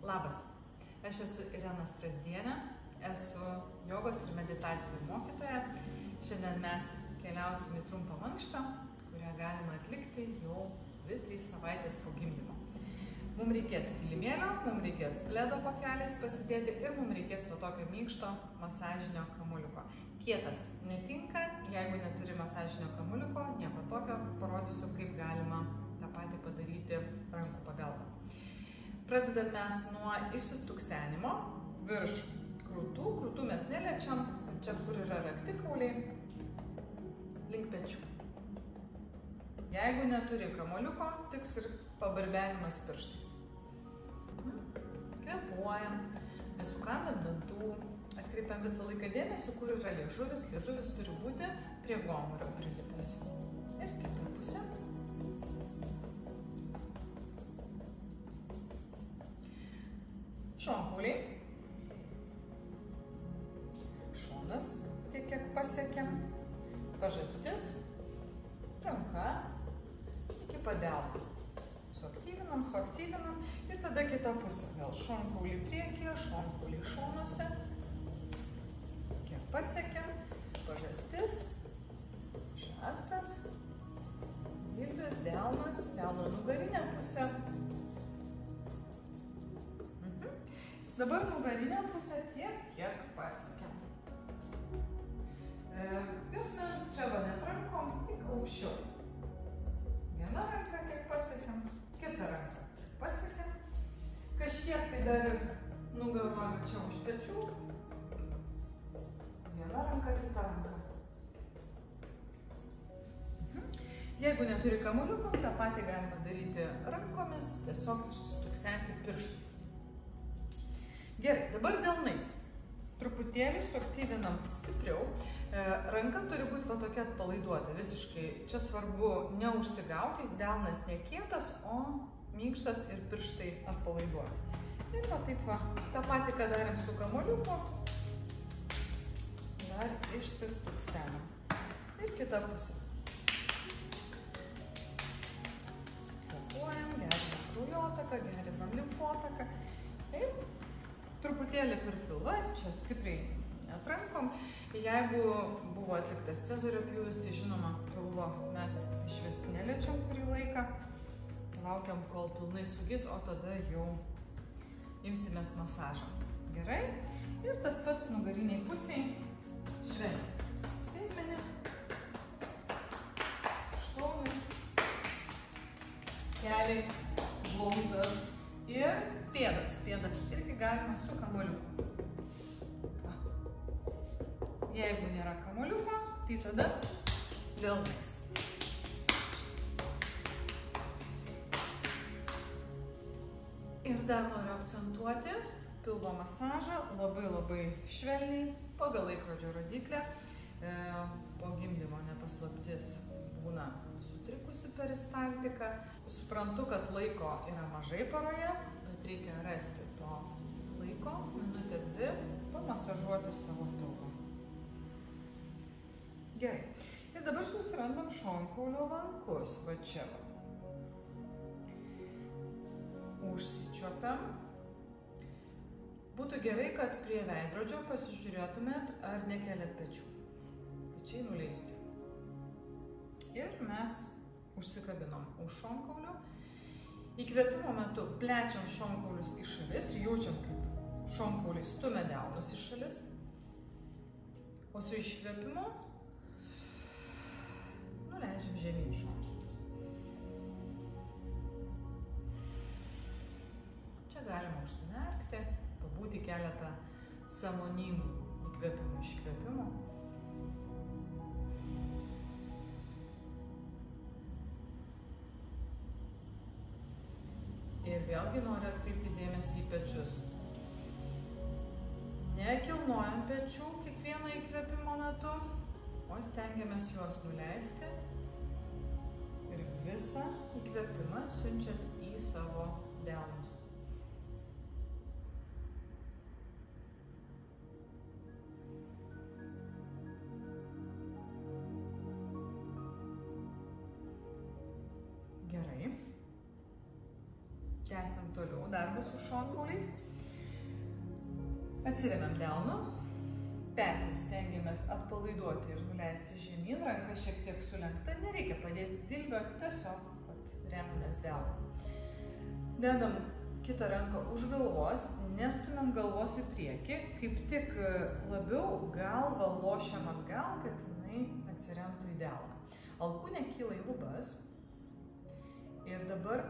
Labas, aš esu Irena Strasdienė, esu jogos ir meditacijų mokytoja. Šiandien mes keliausim į trumpą mankštą, kurią galima atlikti jau 2-3 savaitės po gimdymo. Mums reikės kilimėlio, mums reikės pledo pakeliais pasidėti ir mums reikės va tokio minkšto masažinio kamuoliuko. Kietas netinka, jeigu neturi masažinio kamuoliuko, nieko tokio, parodysiu, kaip galima tą patį padaryti rankų pagalba. Pradedame mes nuo išsistuksenimo virš krūtų. Krūtų mes neliečiam, čia kur yra raktikauliai, link pečių. Jeigu neturi kamuoliuko, tiks ir pabarbenimas pirštais. Kvėpuojam, nesukandam dantų, atkreipiam visą laiką dėmesį, kur yra liežuvis. Liežuvis turi būti prie gomurio prilipęs. Ir kita pusė. Šonkauliai. Šonas tiek, kiek pasiekiam. Pažastis. Ranka. Iki padelno. Suaktyvinam. Ir tada kita pusė. Vėl šonkauliai priekyje, šonkauliai šonuose. Kiek pasiekiam. Pažastis. Žastas. Gilbės, delnas. Delno nugarinė pusė. Dabar nugarinę pusę tiek, kiek pasiekiam. Juosmens čia va net rankom, tik aukščiau. Viena ranka kiek pasiekiam, kita ranka kiek pasiekiam. Kažkiek tai dar ir nugarą čia už pečių. Viena ranka, kita ranka. Jeigu neturi kamuoliuko, tą patį galima daryti rankomis, tiesiog išstuksenti pirštais. Gerai, dabar delnais. Truputėlį suaktyvinam stipriau. Ranka turi būti va tokia atpalaiduota visiškai. Čia svarbu neužsigauti, delnas nekietas, o minkštas ir pirštai atpalaiduoti. Ir va taip va, tą patį, ką darėm su kamuoliuku, dar išsistuksenam. Ir kita pusė. Kvėpuojam, gerinam kraujotaką, gerinam limfotaką. Taip. Truputėlį per pilvą, čia stipriai atrankom. Jeigu buvo atliktas cezario pjūvis, tai žinoma, pilvo mes iš vis neliečiam kurį laiką. Laukiam, kol pilnai sugis, o tada jau imsimės masažą. Gerai? Ir tas pats nugariniai pusiai. Švelniai. Sėdmenis. Šlaunis. Keliai. Blauzdas. Ir pėdas. Pėdas irgi galima su kamuoliuku. Jeigu nėra kamuoliuko, tai tada delnais. Ir dar noriu akcentuoti pilvo masažą labai švelniai pagal laikrodžio rodyklę. Po gimdymo nepaslaptis būna sutrikusi peristaltika. Suprantu, kad laiko yra mažai paroje, bet reikia rasti to laiko, minutę 2, pamasažuoti savo pilvą. Gerai. Ir dabar susirandam šonkaulio lankus. Va čia va. Užsičiuopiam. Būtų gerai, kad prie veidrodžio pasižiūrėtumėt, ar nekeliat pečių. Pečiai nuleisti. Ir mes užsikabinom už šonkaulio. Įkvėpimo metu plečiam šonkaulius į šalis, jaučiam, kaip šonkauliai stumia delnus į šalis. O su iškvėpimu nuleidžiam žemyn šonkaulius. Čia galima užsimerkti, pabūti keletą sąmoningų įkvėpimų, iškvėpimų. Ir vėlgi noriu atkreipti dėmesį į pečius. Nekilnojam pečių kiekvieno įkvėpimo metu, o stengiamės juos nuleisti ir visą įkvėpimą siunčiat į savo delnus. Gerai. tęsiam toliau darbą su šonkauliais. Atsiremiam delnu, petį stengiamės atpalaiduoti ir nuleisti žemyn, ranka šiek tiek sulenkta, nereikia padėti dilbio, tiesiog remiamės delnu. Dedam kitą ranką už galvos, nestumiam galvos į priekį, kaip tik labiau galvą lošiam atgal, kad jinai atsiremtų į delną. Alkūnė kyla į lubas ir dabar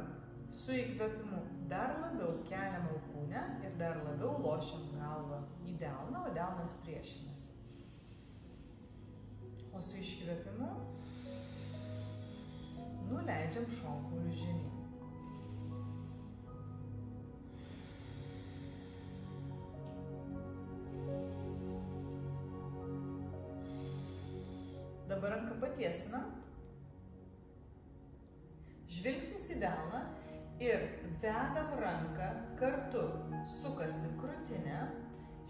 su įkvėpimu dar labiau keliam alkūnę ir dar labiau lošiam galvą į delną, o delnas priešinasi. O su iškvėpimu nuleidžiam šonkaulius žemyn. Dabar ranką patiesinam, žvilgsnis į delną ir vedam ranką, kartu sukasi krūtinę,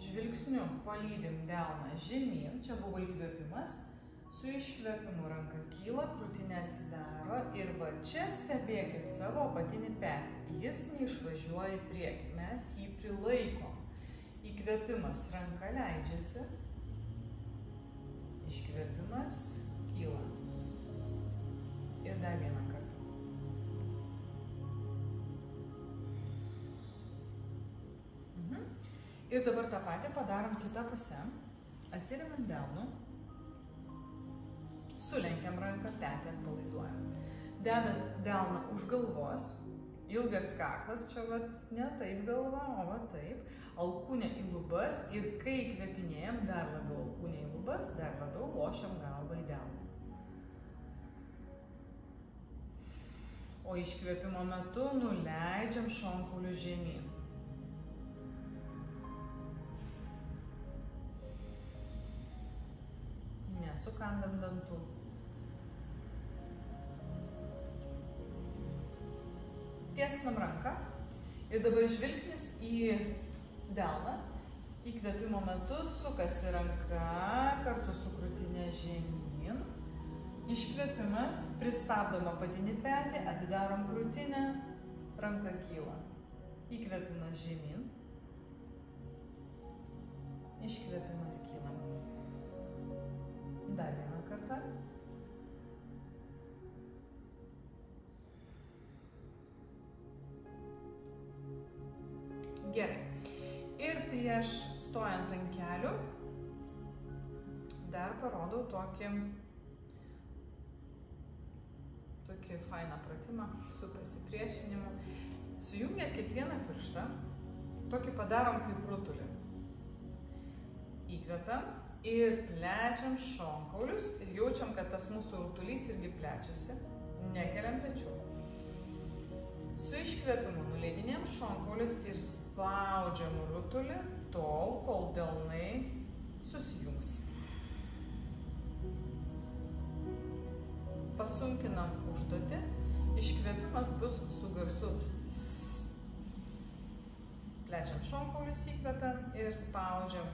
žvilgsniu palydim delną žemyn, čia buvo įkvėpimas, su iškvėpimu ranka kyla, krūtinė atsidaro ir va čia stebėkit savo apatinį petį, jis neišvažiuoja į priekį, mes jį prilaikom. Įkvėpimas, ranka leidžiasi, iškvėpimas kyla. Ir dar vieną kartą. Ir dabar tą patį padarom kitą pusę. Atsiremiam delnu, sulenkiam ranką, petį atpalaiduojam. Dedant delną už galvos, ilgas kaklas, čia vat ne taip galva, o va taip. Alkūnė į lubas ir kai įkvėpinėjam, dar labiau alkūnė į lubas, dar labiau lošiam galvą į delną. O iškvėpimo metu nuleidžiam šonkaulius žemyn. Nesukandam dantų. Tiesinam ranką ir dabar žvilgsnis į delną. Įkvėpimo metu sukasi ranka kartu su krūtinė žemyn. Iškvėpimas, pristabdom apatinį petį, atidarom krūtinę, ranka kyla. Įkvėpimas žemyn. Iškvėpimas kyla. Dar vieną kartą. Gerai. Ir prieš stojant ant kelių dar parodau tokį fainą pratimą su pasipriešinimu. Sujungiat kiekvieną pirštą, tokį padarom kaip rutulį. Įkvepiam ir plečiam šonkaulius ir jaučiam, kad tas mūsų rutulys irgi plečiasi. Nekeliam pečių. Su iškvėpimu nuleidinėjam šonkaulius ir spaudžiam rutulį tol, kol delnai susijungs. Pasunkinam užduotį. Iškvėpimas bus su garsu S. Plečiam šonkaulius, įkvepiam ir spaudžiam.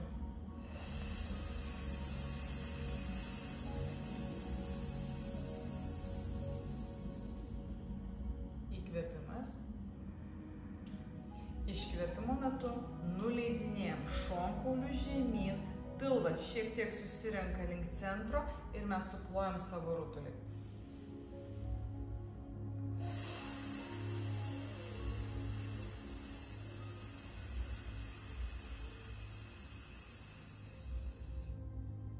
Įkvėpimas. Iškvėpimo metu nuleidinėjam šonkaulius žemyn, pilvas šiek tiek susirenka link centro ir mes suplojam savo rutulį.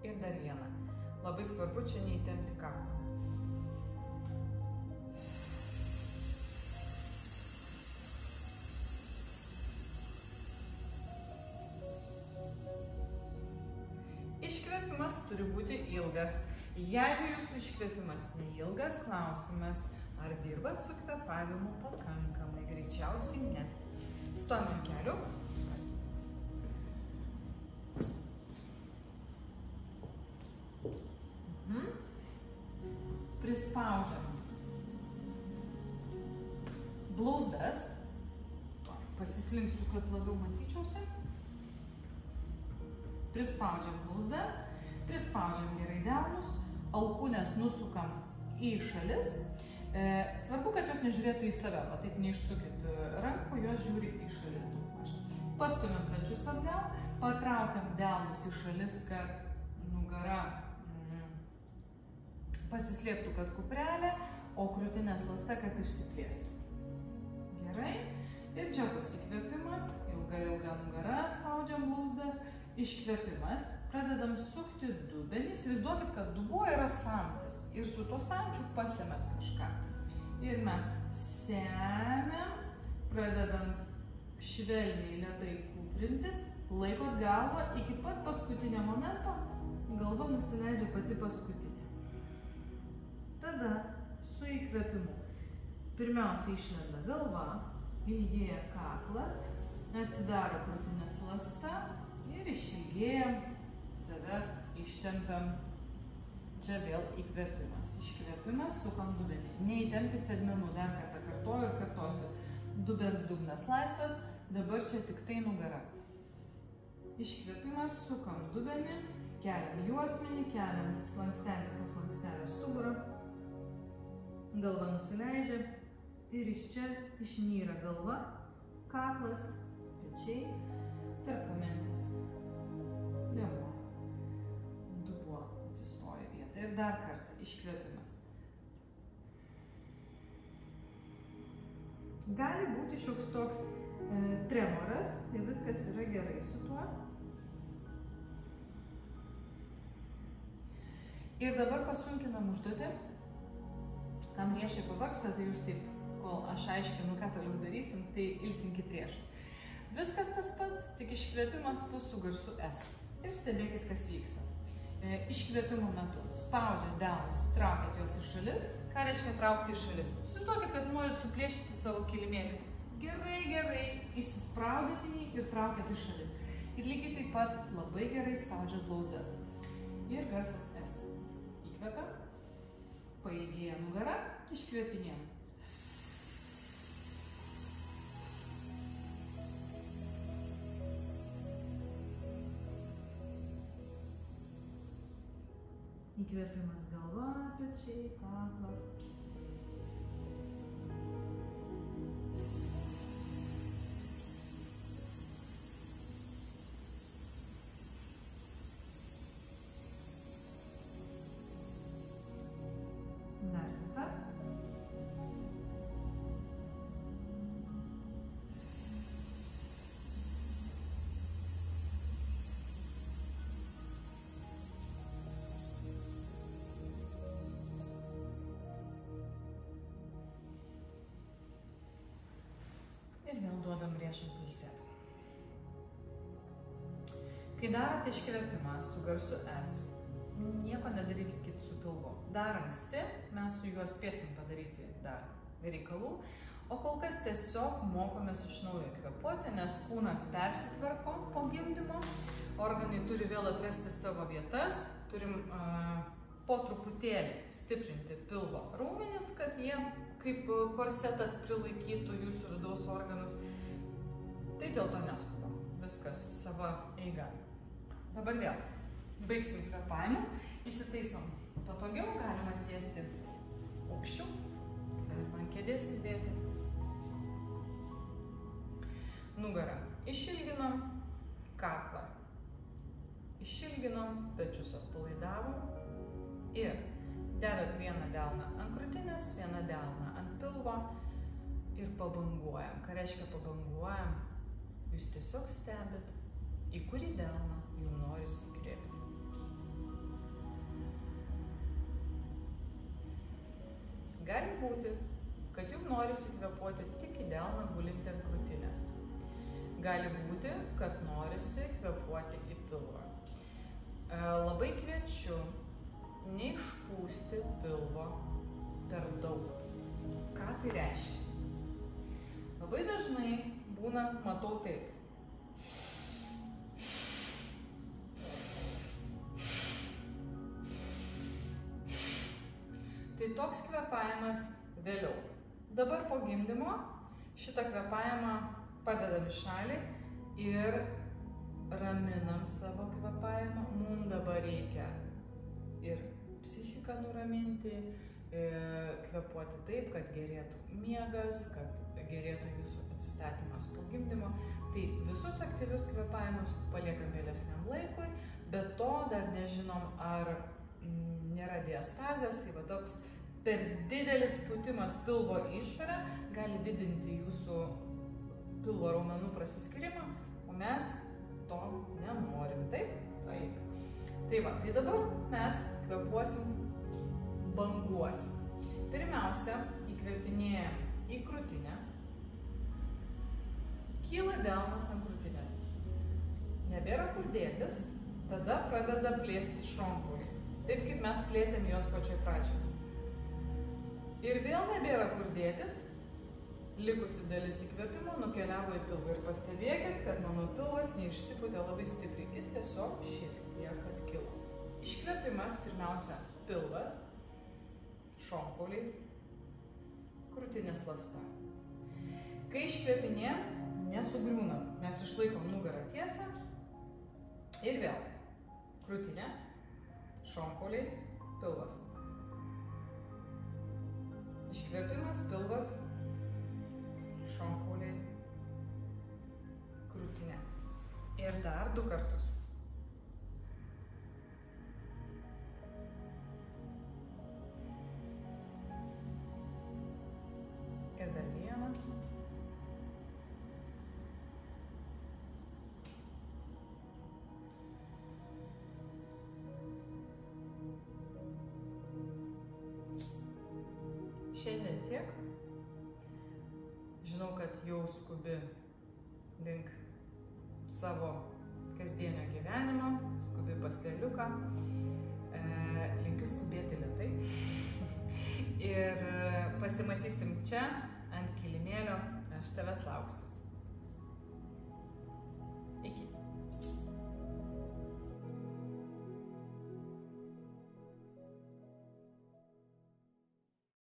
Ir dar vieną. Labai svarbu čia neįtempti kaklą. Iškvėpimas turi būti ilgas. Jeigu jūsų iškvėpimas neilgas, klausimas, ar dirbat su kvėpavimu pakankamai? Greičiausiai ne. Stojam ant kelių. Prispaudžiam blauzdas. Pasislinksiu, kad labiau matyčiausi. Prispaudžiam blauzdas. Prispaudžiam gerai delnus. Alkūnes nusukam į šalis. Svarbu, kad jos nežiūrėtų į save, o taip neišsukit rankų, jos žiūri į šalis daugmaž. Pastumiam pečius atgal, patraukiam delnus į šalis, kad nugara pasislėptų, kad kuprelė, o krūtinės ląsta, kad išsiplėstų. Gerai. Ir čia bus įkvėpimas, ilga nugara, spaudžiam blauzdas, iškvėpimas, pradedam sukti dubenį, įsivaizduokit, kad dubuo yra samtis ir su tuo samčiu pasimet kažką. Ir mes semiam, pradedam švelniai, lėtai kuprintis, laikot galvą iki pat paskutinio momento, galva nusileidžia pati paskutinė. Tada su įkvėpimu pirmiausia išlenda galva, ilgėja kaklas, atsidaro krūtinės ląsta ir išilgėjam, save ištempiam. Čia vėl įkvėpimas. Iškvėpimas, sukam dubenį. Neįtempkit sėdmenų, dar kartą kartoju ir kartosiu. Dubens dugnas laisvas, dabar čia tik tai nugara. Iškvėpimas, sukam dubenį, keliam juosmenį, keliam slankstelis, kas lankstelio stuburą. Galva nusileidžia. Ir iš čia išnyra galva, kaklas, pečiai, tarpumentis, liemuo, dubuo atsistoja vietą. Ir dar kartą iškvėpimas. Gali būti šioks toks tremoras, tai viskas yra gerai su tuo. Ir dabar pasunkinam užduotį. Kam riešai pavargsta, tai jūs taip, kol aš aiškinu, ką toliau darysim, tai ilsinkit riešus. Viskas tas pats, tik iškvėpimas bus su garsu S. Ir stebėkit, kas vyksta. Iškvėpimo metu spaudžiat delnus, traukiat juos į šalis. Ką reiškia traukti į šalis? Įsivaizduokit, kad norit suplėšyti savo kilimėlį. Gerai įsispraudėt į jį ir traukiat į šalis. Ir lygiai taip pat labai gerai spaudžiat blauzdas. Ir garsas S. Įkvepiam, pailgėja nugara, iškvėpinėjam. Įkvėpimas galva, pečiai, kaklas. Dar kartą. Ir vėl duodam riešam pailsėti. Kai darote iškvėpimą su garsu S, nieko nedarykit su pilvu. Dar anksti, mes su juo spėsim padaryti dar reikalų, o kol kas tiesiog mokomės iš naujo kvėpuoti, nes kūnas persitvarko po gimdymo, organai turi vėl atrasti savo vietas, turim po truputėlį stiprinti pilvo raumenis, kad jie kaip korsetas prilaikytų jūsų vidaus organus. Tai dėl to neskubam. Viskas sava eiga. Dabar vėl baigsim kvėpavimu, įsitaisom patogiau, galima sėsti aukščiau, galima ant kėdės sėdėti. Nugarą išilginom, kaklą išilginom, pečius atpalaidavom ir dedat vieną delną ant krūtinės, vieną delną ant pilvo ir pabanguojam. Ką reiškia pabanguojam? Jūs tiesiog stebit, į kurį delną jums norisi įkvėpti. Gali būti, kad jums norisi kvėpuoti tik į delną gulintį ant krūtinės. Gali būti, kad norisi kvėpuoti į pilvą. Labai kviečiu neišpūsti pilvo per daug. Ką tai reiškia? Labai dažnai būna, matau taip. Tai toks kvėpavimas vėliau. Dabar po gimdymo šitą kvėpavimą padedam į šalį ir raminam savo kvėpavimą. Mums dabar reikia ir psichiką nuraminti, kvėpuoti taip, kad gerėtų miegas, kad gerėtų jūsų atsistatymas po gimdymo. Tai visus aktyvius kvėpavimus paliekam vėlesniam laikui, bet to dar nežinom, ar nėra diastazės, tai va toks per didelis pūtimas pilvo išorę gali didinti jūsų pilvo raumenų prasiskyrimą, o mes to nenorim, taip? Taip. Tai va, tai dabar mes kvėpuosim banguosim. Pirmiausia, įkvėpinėjam į krūtinę, kyla delnas ant krūtinės. Nebėra kur dėtis, tada pradeda plėstis šonkauliai, taip kaip mes plėtėm jos pačioj pradžioje. Ir vėl nebėra kur dėtis, likusi dalis įkvėpimo nukeliavo į pilvą. Ir pastebėkit, kad mano pilvas neišsipūtė labai stipriai, jis tiesiog šiek tiek atkilo. Iškvėpimas pirmiausia pilvas, šonkauliai, krūtinės ląsta. Kai iškvėpinėjam, nesugriūnam, mes išlaikom nugarą tiesą ir vėl krūtinė, šonkauliai, pilvas. Iškvėpimas, pilvas, šonkauliai, krūtinė. Ir dar 2 kartus. Ir dar 1. Šiandien tiek. Žinau, kad jau skubi link savo kasdienio gyvenimo, skubi pas peliuką. Linkiu skubėti lėtai. Ir pasimatysim čia ant kilimėlio, aš tavęs lauksiu.